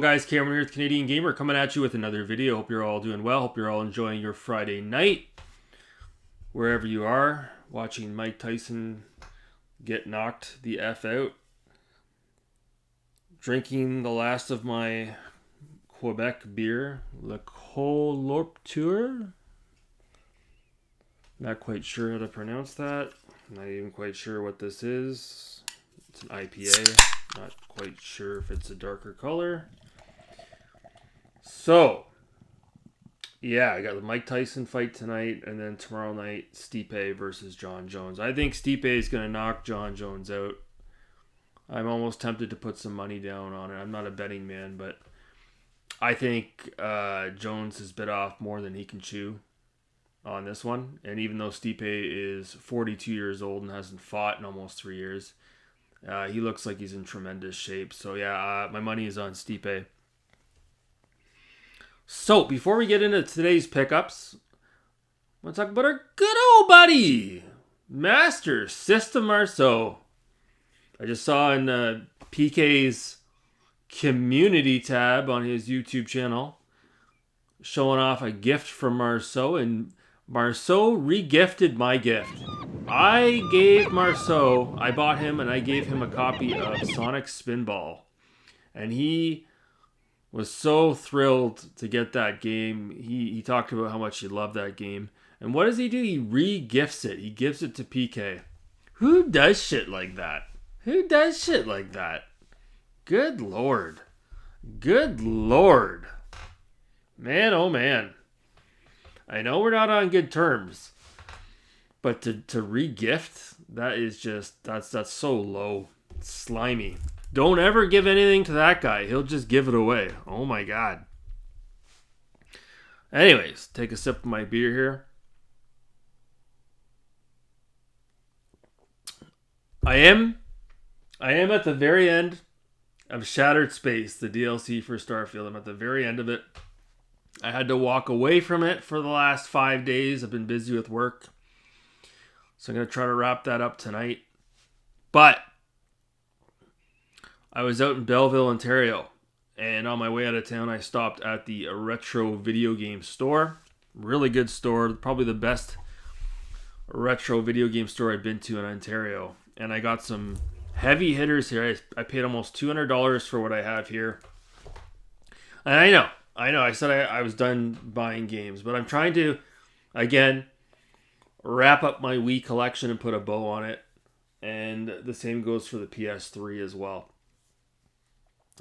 guys? Cameron here with Canadian Gamer coming at you with another video. Hope you're all doing well. Hope you're all enjoying your Friday night. Wherever you are, watching Mike Tyson get knocked the F out. Drinking the last of my Quebec beer, Le Colorpteur. Not quite sure how to pronounce that. Not even quite sure what this is. It's an IPA. Not quite sure if it's a darker color. So, yeah, I got the Mike Tyson fight tonight, and then tomorrow night, Stipe versus John Jones. I think Stipe is going to knock John Jones out. I'm almost tempted to put some money down on it. I'm not a betting man, but I think Jones has bit off more than he can chew on this one. And even though Stipe is 42 years old and hasn't fought in almost 3 years, he looks like he's in tremendous shape. So yeah, my money is on Stipe. So before we get into today's pickups, I want to talk about our good old buddy, Master System Marceau. I just saw in PK's community tab on his YouTube channel showing off a gift from Marceau, and Marceau re-gifted my gift. I bought him and I gave him a copy of Sonic Spinball. And he was so thrilled to get that game. He talked about how much he loved that game. And what does he do? He re-gifts it. He gives it to PK. Who does shit like that? Who does shit like that? Good Lord. Good Lord. Man, oh man. I know we're not on good terms, but to re-gift, that is just, that's so low. It's slimy. Don't ever give anything to that guy. He'll just give it away. Oh my God. Anyways, take a sip of my beer here. I am at the very end of Shattered Space, the DLC for Starfield. I'm at the very end of it. I had to walk away from it for the last 5 days. I've been busy with work. So I'm going to try to wrap that up tonight. But I was out in Belleville, Ontario. And on my way out of town, I stopped at the retro video game store. Really good store. Probably the best retro video game store I've been to in Ontario. And I got some heavy hitters here. I paid almost $200 for what I have here. And I know. I said I was done buying games. But I'm trying to, again, wrap up my Wii collection and put a bow on it. And the same goes for the PS3 as well.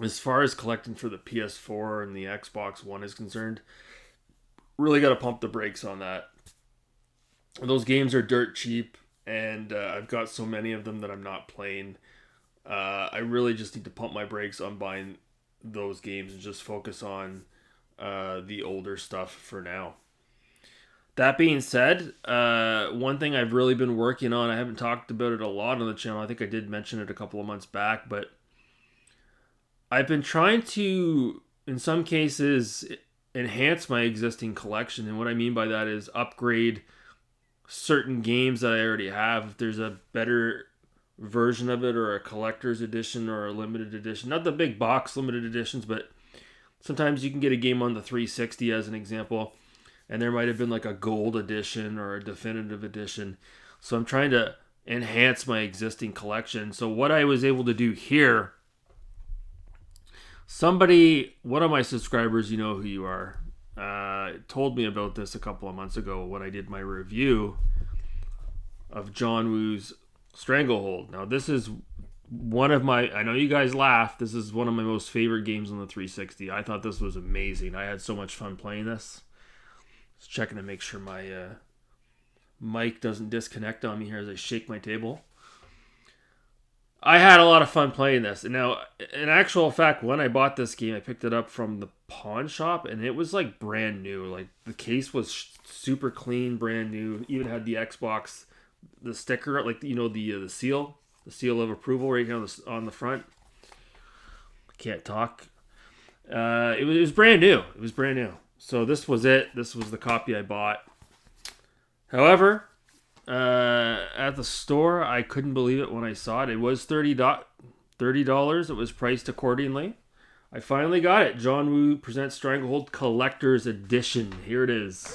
As far as collecting for the PS4 and the Xbox One is concerned, really got to pump the brakes on that. Those games are dirt cheap. And I've got so many of them that I'm not playing. I really just need to pump my brakes on buying those games and just focus on the older stuff for now. That being said, one thing I've really been working on, I haven't talked about it a lot on the channel. I think I did mention it a couple of months back, but I've been trying to, in some cases, enhance my existing collection. And what I mean by that is upgrade certain games that I already have. If there's a better version of it, or a collector's edition, or a limited edition, not the big box limited editions, but sometimes you can get a game on the 360 as an example, and there might have been like a gold edition or a definitive edition. So I'm trying to enhance my existing collection. So what I was able to do here, one of my subscribers, you know who you are, told me about this a couple of months ago when I did my review of John Woo's Stranglehold. Now this is one of my, I know you guys laugh, this is one of my most favorite games on the 360. I thought this was amazing. I had so much fun playing this. Just checking to make sure my mic doesn't disconnect on me here as I shake my table. I had a lot of fun playing this. And now, in actual fact, when I bought this game, I picked it up from the pawn shop, and it was like brand new. Like the case was super clean, brand new. Even had the Xbox, the sticker, like the seal of approval right here on the front. Can't talk. It was brand new. It was brand new. So this was it. This was the copy I bought. However, at the store, I couldn't believe it when I saw it. It was $30. It was priced accordingly. I finally got it. John Woo Presents Stranglehold Collector's Edition. Here it is.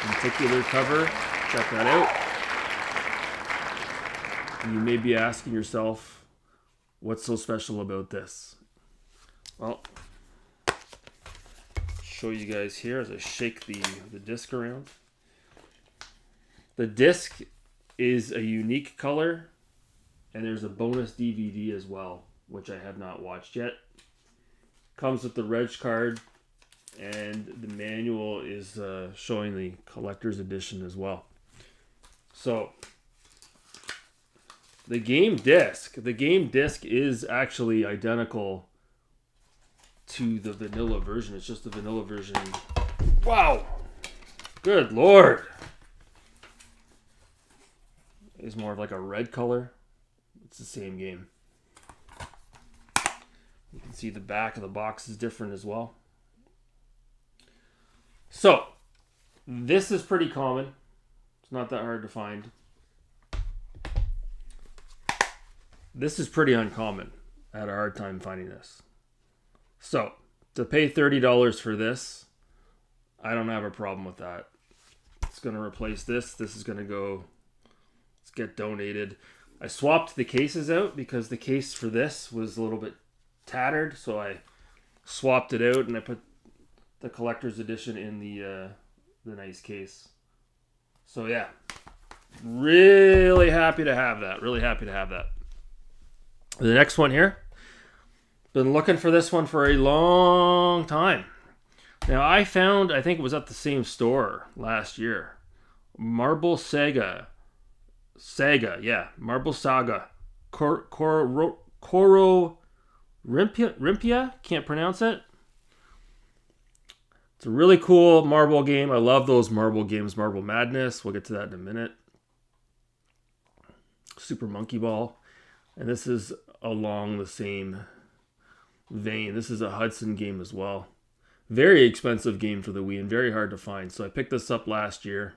Particular cover. Check that out. And you may be asking yourself, what's so special about this? Well, show you guys here as I shake the disc around. The disc is a unique color, and there's a bonus DVD as well, which I have not watched yet. Comes with the reg card, and the manual is showing the collector's edition as well. So the game disc is actually identical to the vanilla version. It's just the vanilla version. Wow, good lord! It's more of like a red color. It's the same game. You can see the back of the box is different as well. So, this is pretty common. It's not that hard to find. This is pretty uncommon. I had a hard time finding this. So, to pay $30 for this, I don't have a problem with that. It's going to replace this. This is going to go, let's get donated. I swapped the cases out because the case for this was a little bit tattered, so I swapped it out and I put the collector's edition in the nice case. So yeah, really happy to have that. Really happy to have that. The next one here, been looking for this one for a long time. Now I found, I think it was at the same store last year, Marble Saga, yeah, Marble Saga, Coro Rimpia? Can't pronounce it. It's a really cool marble game. I love those marble games. Marble Madness. We'll get to that in a minute. Super Monkey Ball. And this is along the same vein. This is a Hudson game as well. Very expensive game for the Wii and very hard to find. So I picked this up last year.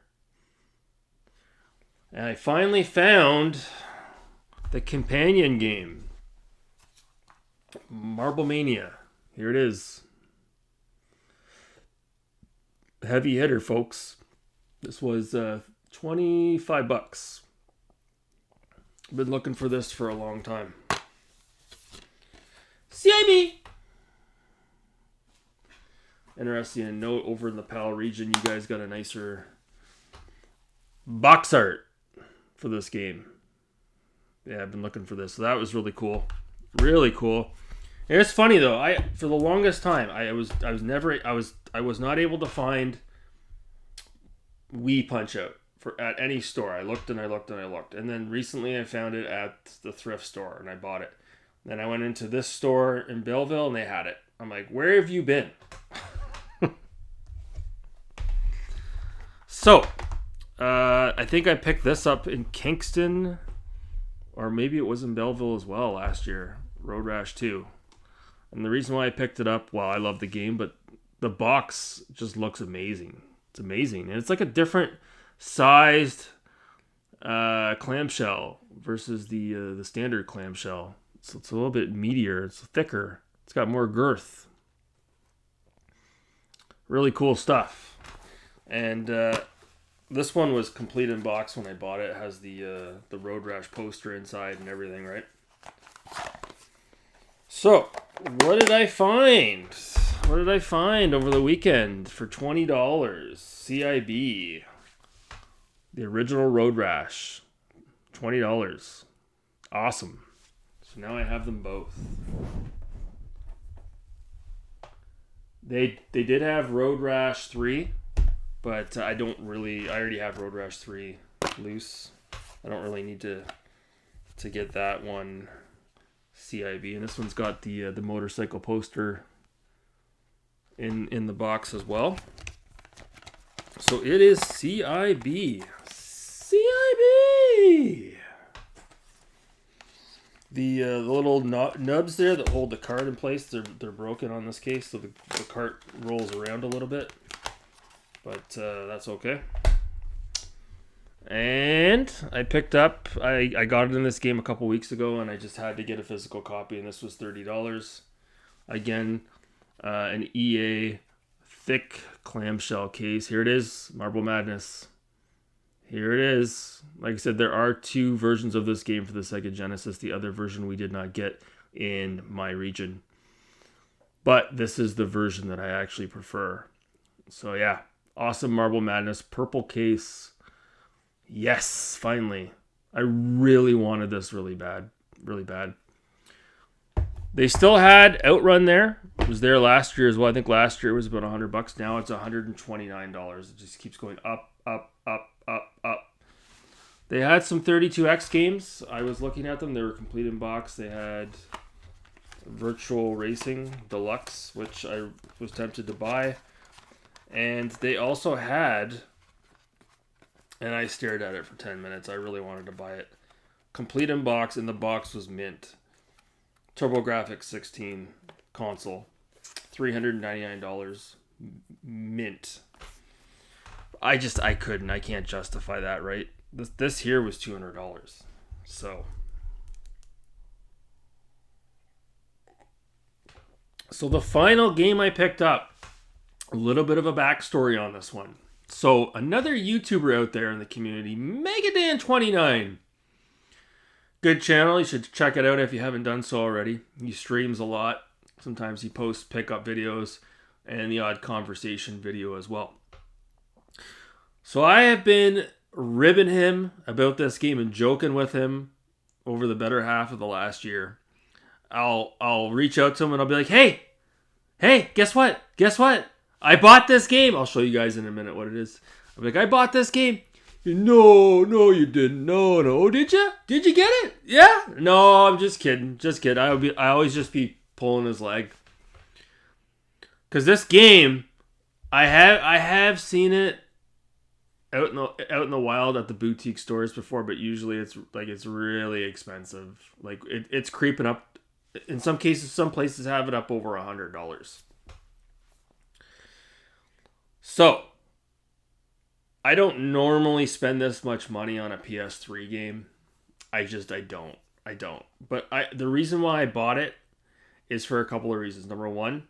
And I finally found the companion game. Marble Mania. Here it is. Heavy hitter, folks. This was $25. Been looking for this for a long time. CIB! Interesting note, over in the PAL region, you guys got a nicer box art for this game. Yeah, I've been looking for this. So that was really cool. Really cool. And it's funny though. For the longest time, I was not able to find Wii Punch Out at any store. I looked and I looked and I looked, and then recently I found it at the thrift store and I bought it. Then I went into this store in Belleville and they had it. I'm like, where have you been? So, I think I picked this up in Kingston, or maybe it was in Belleville as well last year. Road Rash 2. And the reason why I picked it up, well, I love the game, but the box just looks amazing. It's amazing. And it's like a different sized clamshell versus the standard clamshell. So it's a little bit meatier. It's thicker. It's got more girth. Really cool stuff. And this one was complete in box when I bought it. It has the Road Rash poster inside and everything, right? So, what did I find? What did I find over the weekend for $20? CIB. The original Road Rash. $20. Awesome. So now I have them both. They did have Road Rash 3, but I already have Road Rash 3 loose. I don't really need to get that one CIB. And this one's got the motorcycle poster in the box as well. So it is CIB. CIB! The little nubs there that hold the card in place, they're broken on this case, so the cart rolls around a little bit. But that's okay. And I picked up, I got it in this game a couple weeks ago, and I just had to get a physical copy, and this was $30. Again, an EA thick clamshell case. Here it is, Marble Madness. Here it is. Like I said, there are 2 versions of this game for the Sega Genesis. The other version we did not get in my region. But this is the version that I actually prefer. So yeah, awesome Marble Madness. Purple case. Yes, finally. I really wanted this really bad. Really bad. They still had Outrun there. It was there last year as well. I think last year it was about $100. Now it's $129. It just keeps going up, up, up, up, up. They had some 32X games. I was looking at them. They were complete in box. They had Virtual Racing Deluxe, which I was tempted to buy. And they also had, and I stared at it for 10 minutes. I really wanted to buy it. Complete in box, and the box was mint. TurboGrafx 16 console. $399 mint. I couldn't. I can't justify that, right? This here was $200. So the final game I picked up, a little bit of a backstory on this one. So another YouTuber out there in the community, Megadan29. Good channel. You should check it out if you haven't done so already. He streams a lot. Sometimes he posts pickup videos and the odd conversation video as well. So I have been ribbing him about this game and joking with him over the better half of the last year. I'll reach out to him and I'll be like, hey, guess what? I bought this game. I'll show you guys in a minute what it is. I'll be like, I bought this game. No, you didn't. No. Oh, did you? Did you get it? Yeah? No, I'm just kidding. I always just be pulling his leg. Because this game, I have seen it out in the wild at the boutique stores before, but usually it's really expensive. Like it's creeping up. In some cases, some places have it up over $100. So I don't normally spend this much money on a PS3 game. I don't. But the reason why I bought it is for a couple of reasons. Number one,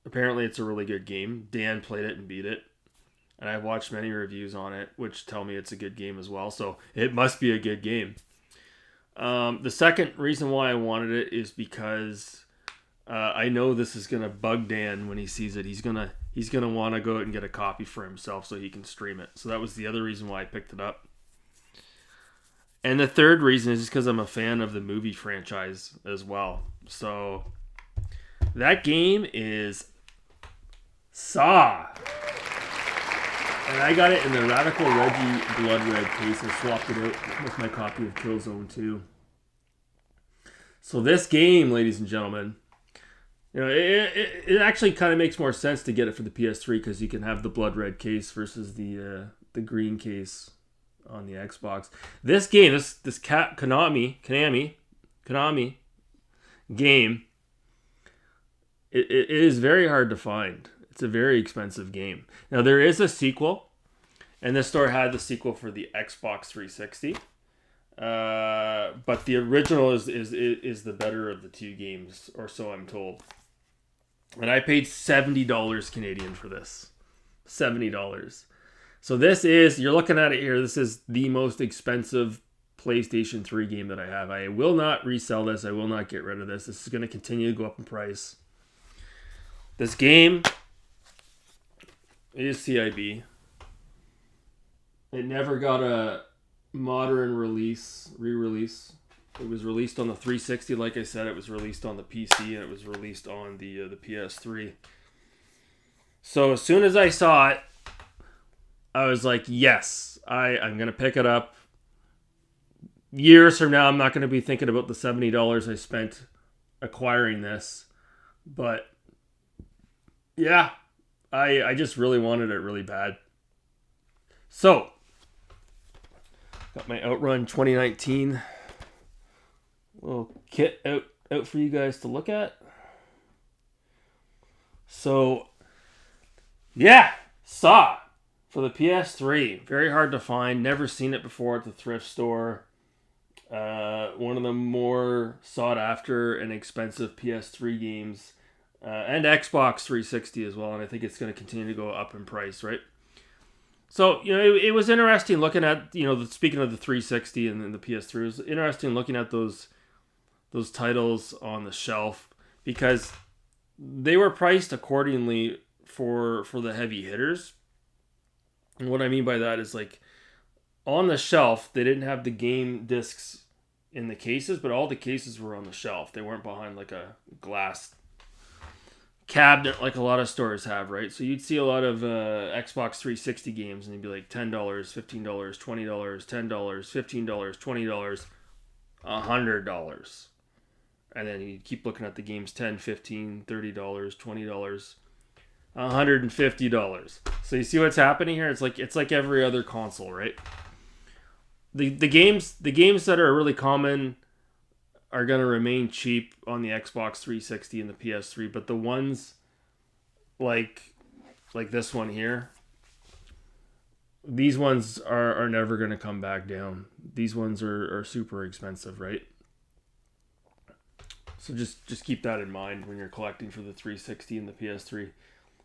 apparently it's a really good game. Dan played it and beat it. And I've watched many reviews on it, which tell me it's a good game as well. So it must be a good game. The second reason why I wanted it is because I know this is going to bug Dan when he sees it. He's gonna want to go out and get a copy for himself so he can stream it. So that was the other reason why I picked it up. And the third reason is just because I'm a fan of the movie franchise as well. So that game is Saw. And I got it in the Radical Reggie Blood Red case and swapped it out with my copy of Killzone 2. So this game, ladies and gentlemen, you know, it actually kind of makes more sense to get it for the PS3 because you can have the blood red case versus the green case on the Xbox. This game, this Konami game, it is very hard to find. It's a very expensive game. Now there is a sequel, and this store had the sequel for the Xbox 360. But the original is the better of the two games, or so I'm told. And I paid $70 Canadian for this. $70. So this is, you're looking at it here, this is the most expensive PlayStation 3 game that I have. I will not resell this. I will not get rid of this. This is going to continue to go up in price. This game is CIB. It never got a modern re-release. It was released on the 360, like I said. It was released on the PC, and it was released on the PS3. So as soon as I saw it, I was like, yes, I'm going to pick it up. Years from now, I'm not going to be thinking about the $70 I spent acquiring this. But yeah, I just really wanted it really bad. So, got my Outrun 2019 little kit out for you guys to look at. So, yeah, Saw for the PS3. Very hard to find. Never seen it before at the thrift store. One of the more sought after and expensive PS3 games. and Xbox 360 as well. And I think it's going to continue to go up in price, right? So, it was interesting looking at, speaking of the 360 and then the PS3, it was interesting looking at those titles on the shelf because they were priced accordingly for the heavy hitters. And what I mean by that is, like, on the shelf, they didn't have the game discs in the cases, but all the cases were on the shelf. They weren't behind like a glass cabinet like a lot of stores have, right? So you'd see a lot of Xbox 360 games and you'd be like $10, $15, $20, $10, $15, $20, $100. And then you keep looking at the games, $10, $15, $30, $20, $150. So you see what's happening here? It's like every other console, right? The games that are really common are going to remain cheap on the Xbox 360 and the PS3, but the ones like this one here, these ones are never going to come back down. These ones are super expensive, right? So just keep that in mind when you're collecting for the 360 and the PS3.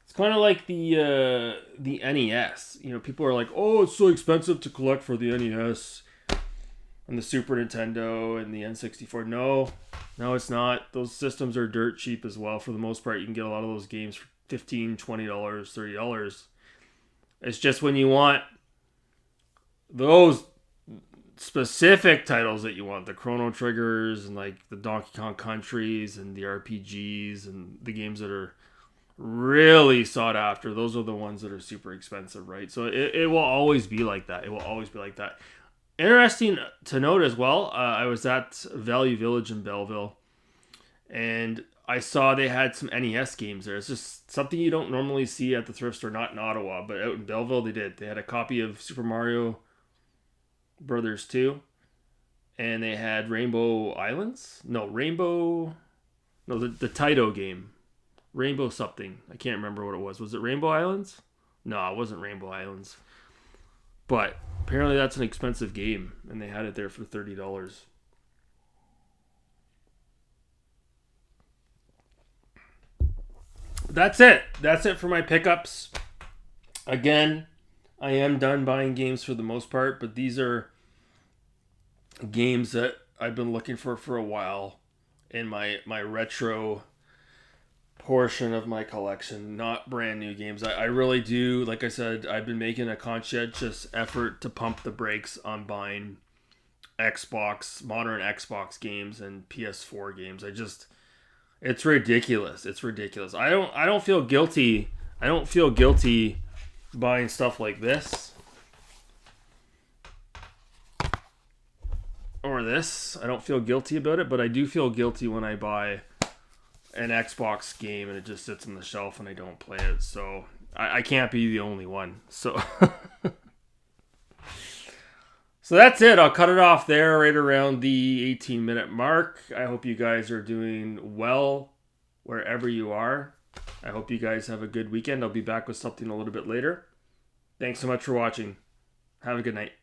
It's kind of like the NES. People are like, "Oh, it's so expensive to collect for the NES and the Super Nintendo and the N64." No, it's not. Those systems are dirt cheap as well. For the most part, you can get a lot of those games for $15, $20, $30. It's just when you want those specific titles that you want, the Chrono Triggers and like the Donkey Kong Countries and the RPGs and the games that are really sought after, those are the ones that are super expensive, right? So it will always be like that. It will always be like that. Interesting to note as well, I was at Value Village in Belleville, and I saw they had some NES games there. It's just something you don't normally see at the thrift store, not in Ottawa, but out in Belleville they did. They had a copy of Super Mario Brothers 2, and they had Rainbow Islands? The Taito game. Rainbow something. I can't remember what it was. Was it Rainbow Islands? No, it wasn't Rainbow Islands. But apparently that's an expensive game, and they had it there for $30. That's it. That's it for my pickups. Again, I am done buying games for the most part, but these are games that I've been looking for a while in my retro portion of my collection, not brand new games. I really do, like I said, I've been making a conscientious effort to pump the brakes on buying modern Xbox games and PS4 games. It's ridiculous. It's ridiculous. I don't feel guilty. I don't feel guilty buying stuff like this or this. I don't feel guilty about it, but I do feel guilty when I buy an Xbox game and it just sits on the shelf and I don't play it. So I can't be the only one. So so that's it. I'll cut it off there right around the 18-minute mark. I hope you guys are doing well wherever you are. I hope you guys have a good weekend. I'll be back with something a little bit later. Thanks so much for watching. Have a good night.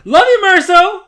Love you, Marceau!